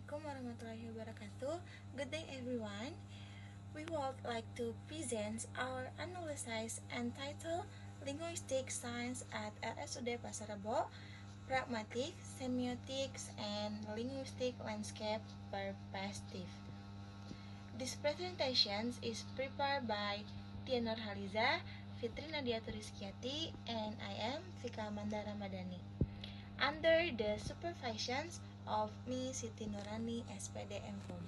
Assalamualaikum warahmatullahi wabarakatuh. Good day everyone. We would like to present our analysis entitled Linguistic Science at RSUD Pasar Rebo, Pragmatic, Semiotics, and Linguistic Landscape Perspective. This presentation is prepared by Tia Nurhaliza, Fitri Nadia Turiskiati, and I am Fika Mandara Madani, under the supervision of me, Siti Nurani, SPD MPhom.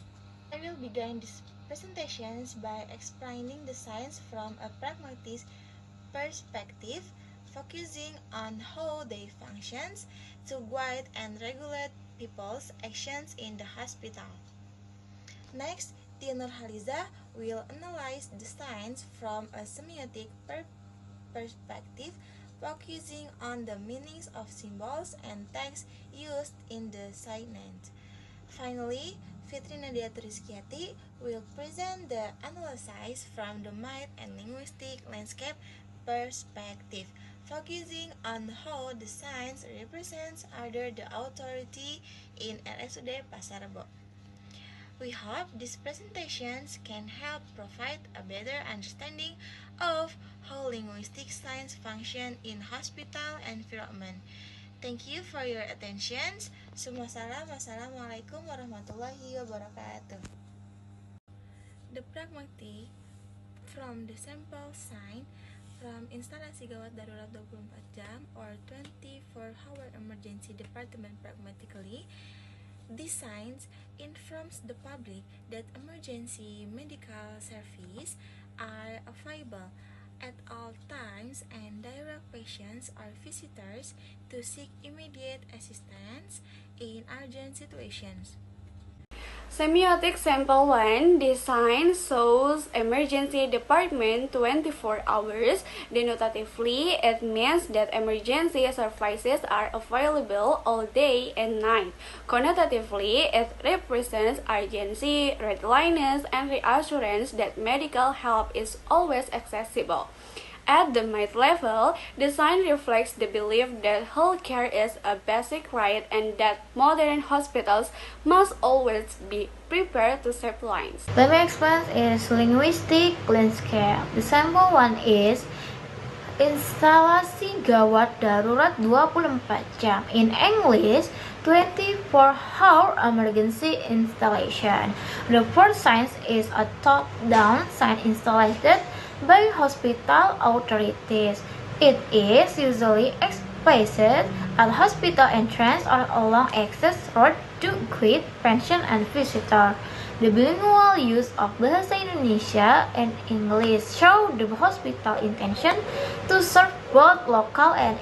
I will begin this presentation by explaining the science from a pragmatic perspective, focusing on how they function to guide and regulate people's actions in the hospital. Next, Tia Nurhaliza will analyze the science from a semiotic perspective, focusing on the meanings of symbols and text used in the segment. Finally, Fitri Nadia Turiskiati will present the analysis from the mind and linguistic landscape perspective, focusing on how the science represents under the authority in RSUD Pasar Rebo. We hope these presentations can help provide a better understanding of how linguistic science function in hospital environment. Thank you for your attention. Semua salam. Wassalamualaikum warahmatullahi wabarakatuh. The pragmatic from the sample sign from instalasi gawat darurat 24 jam or 24-hour emergency department pragmatically. This sign informs the public that emergency medical services are available at all times and direct patients or visitors to seek immediate assistance in urgent situations. Semiotic Sample 1 design shows emergency department 24 hours. Denotatively, it means that emergency services are available all day and night. Connotatively, it represents urgency, readiness, and reassurance that medical help is always accessible. At the mind level, design reflects the belief that healthcare is a basic right and that modern hospitals must always be prepared to save lives. Let me explain is linguistic landscape. The sample one is instalasi gawat darurat 24 jam. In English, 24-hour emergency installation. The first sign is a top-down sign installed by hospital authorities. It is usually placed at hospital entrance or along access road to guide patient and visitor. The bilingual use of Bahasa Indonesia and English show the hospital intention to serve both local and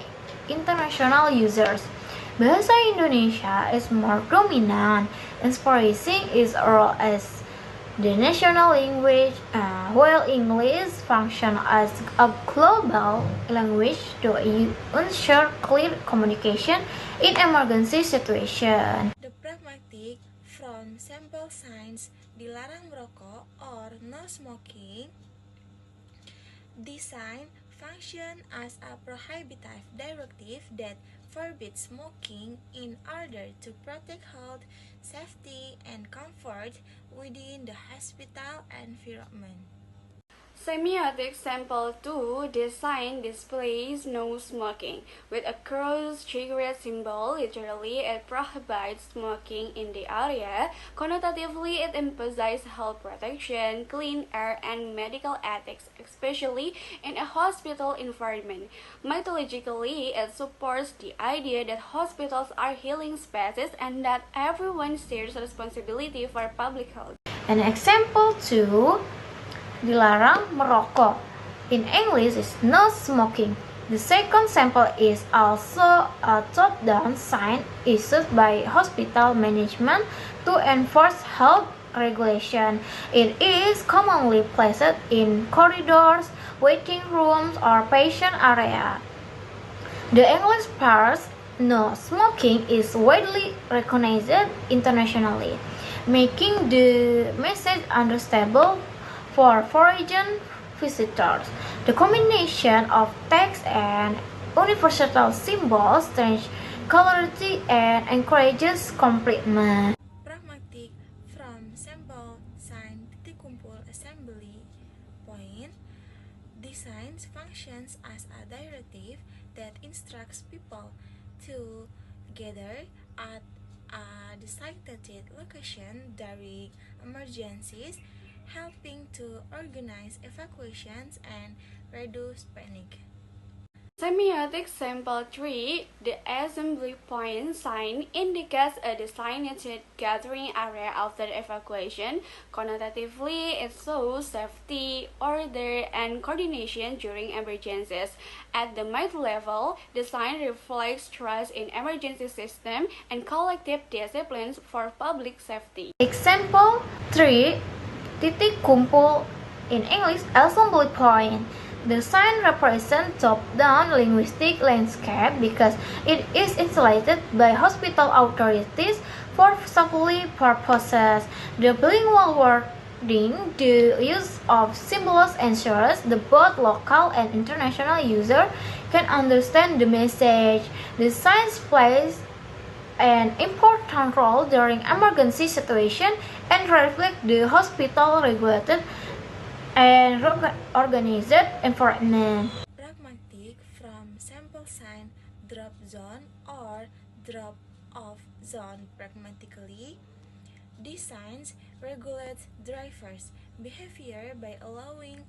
international users. Bahasa Indonesia is more dominant, emphasizing its role as the national language, while English functions as a global language to ensure clear communication in emergency situations. The pragmatic from sample signs dilarang merokok or no smoking. Design function as a prohibitive directive that forbids smoking in order to protect health, safety, and comfort within the hospital environment. Semiotic Sample 2 design displays no smoking. With a cross cigarette symbol, literally it prohibits smoking in the area. Connotatively, it emphasizes health protection, clean air, and medical ethics, especially in a hospital environment. Mythologically, it supports the idea that hospitals are healing spaces and that everyone shares responsibility for public health. An example 2, dilarang merokok. In English is no smoking. The second sample is also a top-down sign issued by hospital management to enforce health regulation. It is commonly placed in corridors, waiting rooms, or patient area. The English part, no smoking, is widely recognized internationally, making the message understandable for foreign visitors. The combination of text and universal symbols strengthens clarity and encourages completeness. Pragmatic Design functions as a directive that instructs people to gather at a designated location during emergencies, helping to organize evacuations and reduce panic. Semiotic sample 3, the assembly point sign indicates a designated gathering area after evacuation. Connotatively, it shows safety, order, and coordination during emergencies. At the micro level, the sign reflects trust in emergency system and collective disciplines for public safety. Example 3. Titik kumpul, in English assembly point. The sign represents top-down linguistic landscape because it is installed by hospital authorities for safety purposes. The bilingual wording, the use of symbols ensures that both local and international users can understand the message. The sign plays an important role during emergency situation and reflect the hospital regulated and organized environment. Pragmatic from sample sign drop zone or drop off zone. Pragmatically, these signs regulate drivers' behavior by allowing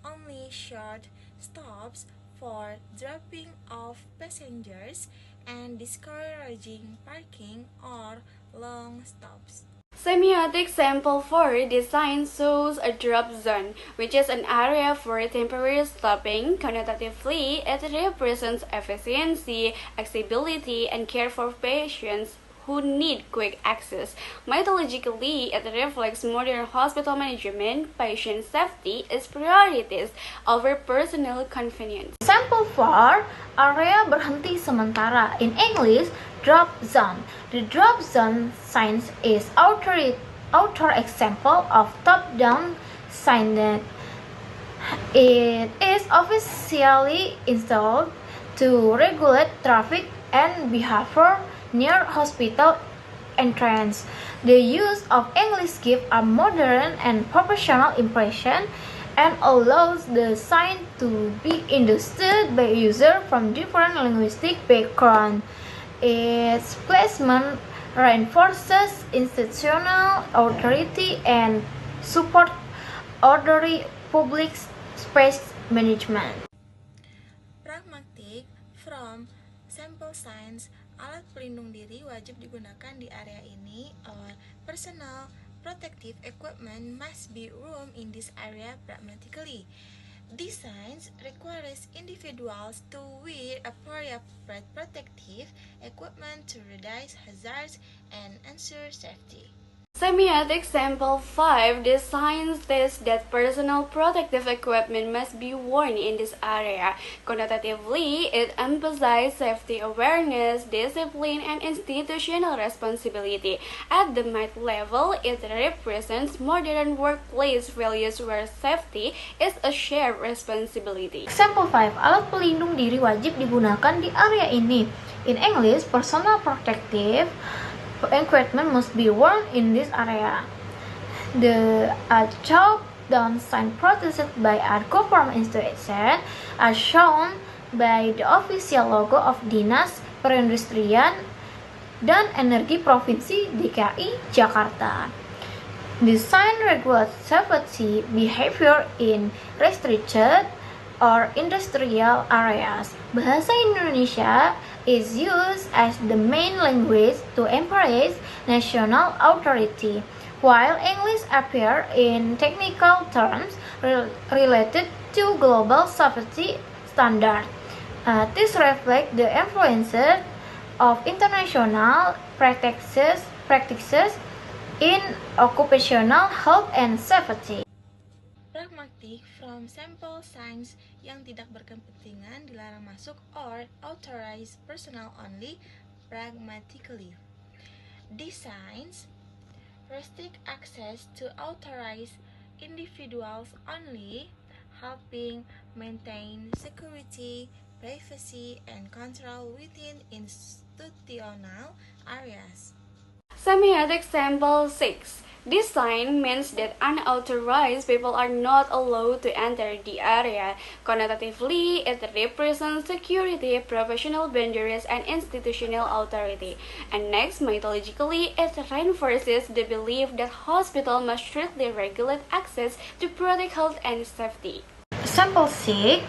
only short stops for dropping off passengers and discouraging parking or long stops. Semiotic sample 4 design shows a drop zone, which is an area for temporary stopping. Connotatively, it represents efficiency, accessibility, and care for patients who need quick access. Mythologically, it reflects modern hospital management. Patient safety is priorities over personal convenience. Sample 4, area berhenti sementara, in English drop zone. The drop zone sign is outer example of top-down sign that it is officially installed to regulate traffic and behavior near hospital entrance. The use of English gives a modern and professional impression and allows the sign to be understood by users from different linguistic backgrounds. Its placement reinforces institutional authority and support orderly public space management. Pragmatic from sample signs, alat pelindung diri wajib digunakan di area ini or personal protective equipment must be room in this area pragmatically. These signs requires individuals to wear appropriate protective equipment to reduce hazards and ensure safety. Semiotic sample 5 design states that personal protective equipment must be worn in this area. Connotatively, it emphasizes safety awareness, discipline, and institutional responsibility. At the micro level, it represents modern workplace values where safety is a shared responsibility. Example 5, alat pelindung diri wajib digunakan di area ini. In English, personal protective equipment must be worn in this area. The top-down sign protected by a government institution as shown by the official logo of Dinas Perindustrian dan Energi Provinsi DKI Jakarta. The sign regulates safety behavior in restricted or industrial areas. Bahasa Indonesia is used as the main language to embrace national authority, while English appears in technical terms related to global safety standards. This reflects the influences of international practices in occupational health and safety. Pragmatic from sample signs yang tidak berkepentingan dilarang masuk or authorized personnel only. Pragmatically, these signs restrict access to authorized individuals only, helping maintain security, privacy, and control within institutional areas. Semiotic sample 6. This sign means that unauthorized people are not allowed to enter the area. Connotatively, it represents security, professional boundaries, and institutional authority. And next, mythologically, it reinforces the belief that hospitals must strictly regulate access to protect health and safety. Sample 6,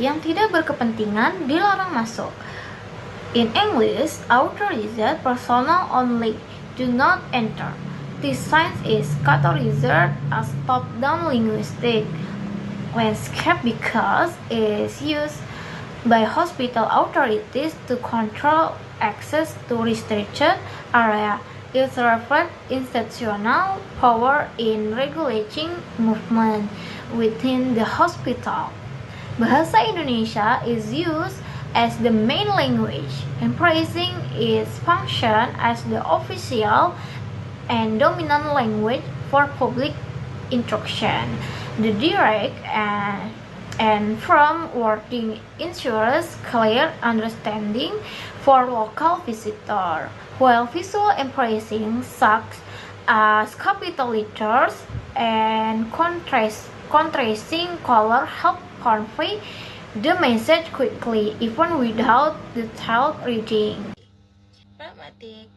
yang tidak berkepentingan dilarang masuk. In English, authorized personnel only do not enter. This sign is categorized as top-down linguistic landscape because it is used by hospital authorities to control access to restricted area. It reflects institutional power in regulating movement within the hospital. Bahasa Indonesia is used as the main language, embracing its function as the official and dominant language for public instruction. The direct and firm wording ensures clear understanding for local visitor, while visual embracing such as capital letters and contrasting color help convey the message quickly, even without detailed reading. Pragmatic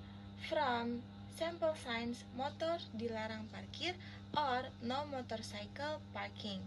from sample signs motor dilarang parkir or no motorcycle parking.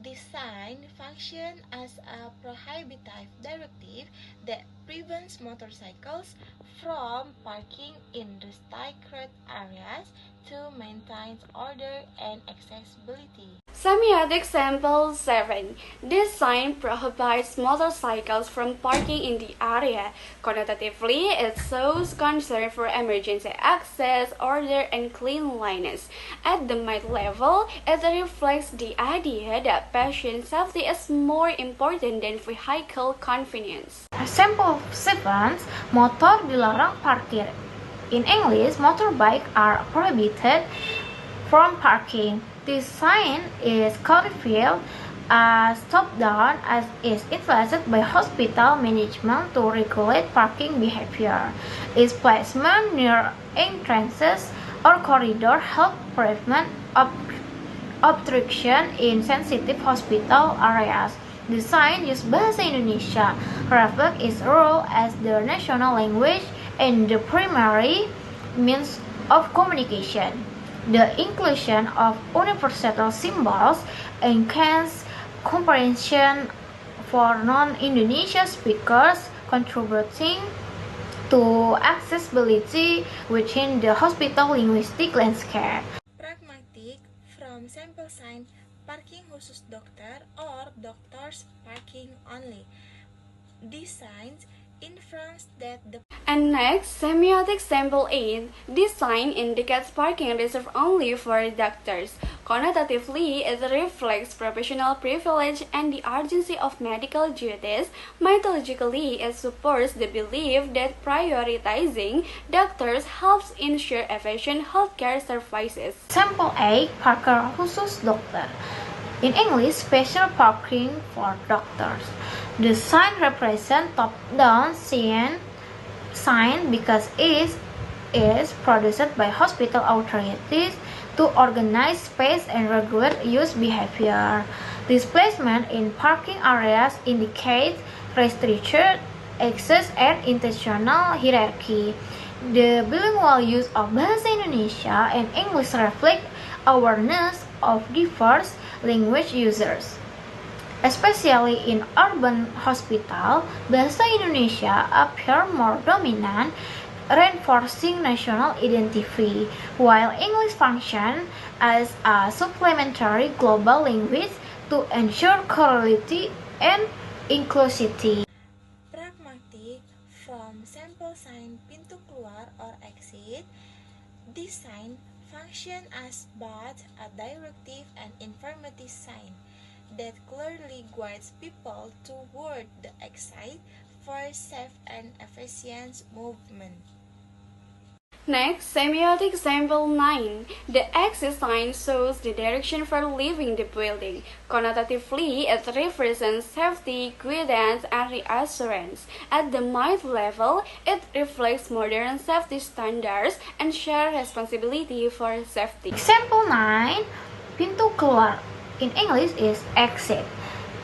This sign functions as a prohibitive directive that prevents motorcycles from parking in restricted areas to maintain order and accessibility. Semiotic sample 7. This sign prohibits motorcycles from parking in the area. Connotatively, it shows concern for emergency access, order, and cleanliness. At the mid level, it reflects the idea that patient safety is more important than vehicle convenience. Sample 7, motor dilarang parkir. In English, motorbikes are prohibited from parking. This sign is codified as top-down as is influenced by hospital management to regulate parking behavior. Its placement near entrances or corridor help prevent obstruction in sensitive hospital areas. The sign used Bahasa Indonesia reflects its role as the national language and the primary means of communication. The inclusion of universal symbols enhances comprehension for non-Indonesian speakers, contributing to accessibility within the hospital linguistic landscape. Pragmatic from sample sign parking khusus dokter or doctors parking only. These signs inference that the And next, semiotic sample 8. This sign indicates parking reserved only for doctors. Connotatively, it reflects professional privilege and the urgency of medical duties. Mythologically, it supports the belief that prioritizing doctors helps ensure efficient healthcare services. Sample 8, parker khusus dokter. In English, special parking for doctors. The sign represents top-down sign because it is produced by hospital authorities to organize space and regulate use behavior. Displacement in parking areas indicates restricted access and intentional hierarchy. The bilingual use of Bahasa Indonesia and English reflect awareness of diverse language users. Especially in urban hospital, Bahasa Indonesia appear more dominant, reinforcing national identity, while English functions as a supplementary global language to ensure quality and inclusivity. pragmatic from sample sign pintu keluar or exit. This sign function as both a directive and informative sign that clearly guides people toward the exit for safe and efficient movement. Next, semiotic sample 9. The axis sign shows the direction for leaving the building. Connotatively, it represents safety, guidance, and reassurance. At the mind level, it reflects modern safety standards and shared responsibility for safety. Example 9. Pintu keluar in English is exit.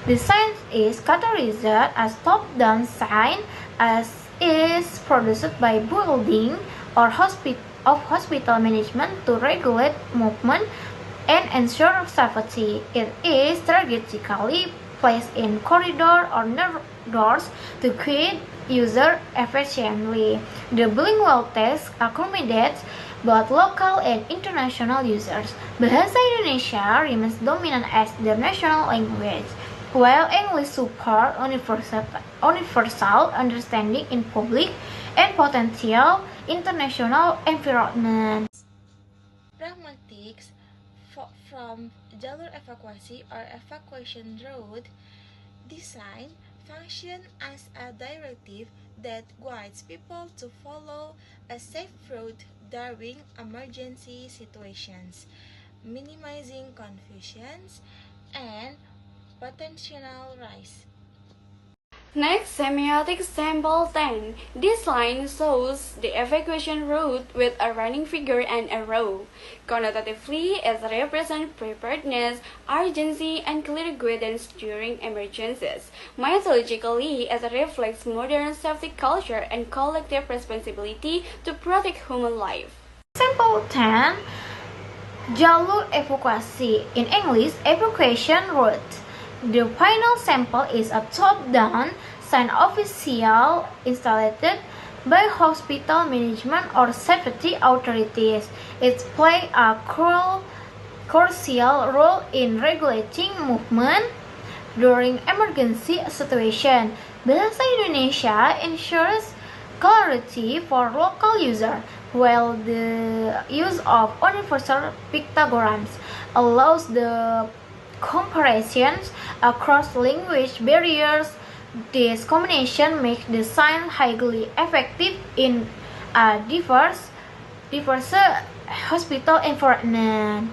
The sign is categorized as top-down sign as is produced by building or hospital management to regulate movement and ensure safety. It is strategically placed in corridor or near doors to create user efficiently. The bilingual text accommodates both local and international users. Bahasa Indonesia remains dominant as the national language, while English supports universal understanding in public and potential international environment. Pragmatics from jalur evakuasi or evacuation route design function as a directive that guides people to follow a safe route during emergency situations, minimizing confusions and potential risks. Next, semiotic sample 10. This line shows the evacuation route with a running figure and a row. Connotatively, it represents preparedness, urgency, and clear guidance during emergencies. Mythologically, it reflects modern safety culture and collective responsibility to protect human life. Sample 10. Jalur evakuasi, in English, evacuation route. The final sample is a top-down sign official installed by hospital management or safety authorities. It plays a crucial role in regulating movement during emergency situation. Bahasa Indonesia ensures clarity for local users, while the use of universal pictograms allows the comparisons across language barriers. This combination makes the sign highly effective in a diverse hospital environment.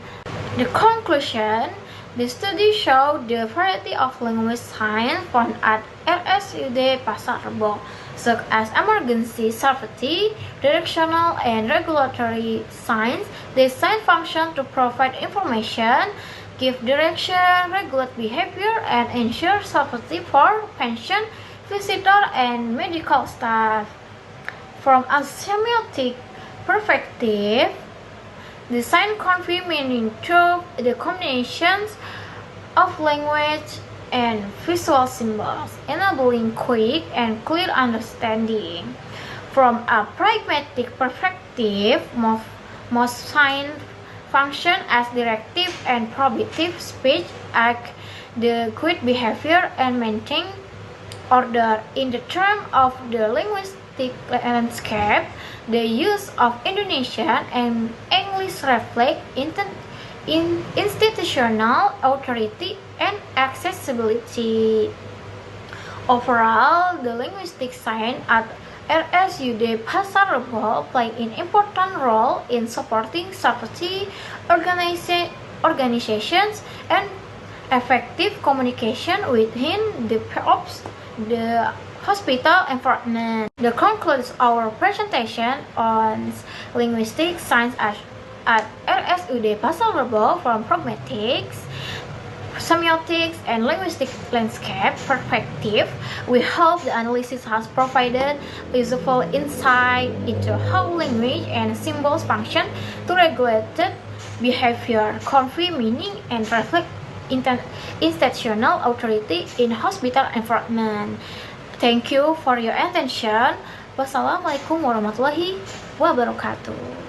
The conclusion: the study showed the variety of language signs found at RSUD Pasar Rebo, such as emergency safety, directional, and regulatory signs. They sign function to provide information, give direction, regulate behavior, and ensure safety for patient, visitor, and medical staff. From a semiotic perspective, the sign convey meaning through the combinations of language and visual symbols, enabling quick and clear understanding. From a pragmatic perspective, most signs function as directive and prohibitive speech, act the guide behavior, and maintain order. In the term of the linguistic landscape, the use of Indonesian and English reflect institutional authority and accessibility. Overall, the linguistic sign at RSUD Pasar Rebo play an important role in supporting safety organizations and effective communication within the hospital environment. That concludes our presentation on linguistic science at RSUD Pasar Rebo from pragmatics, semiotics, and linguistic landscape perspective. We hope the analysis has provided useful insight into how language and symbols function to regulate behavior, convey meaning, and reflect institutional authority in hospital environment. Thank you for your attention. Wassalamualaikum warahmatullahi wabarakatuh.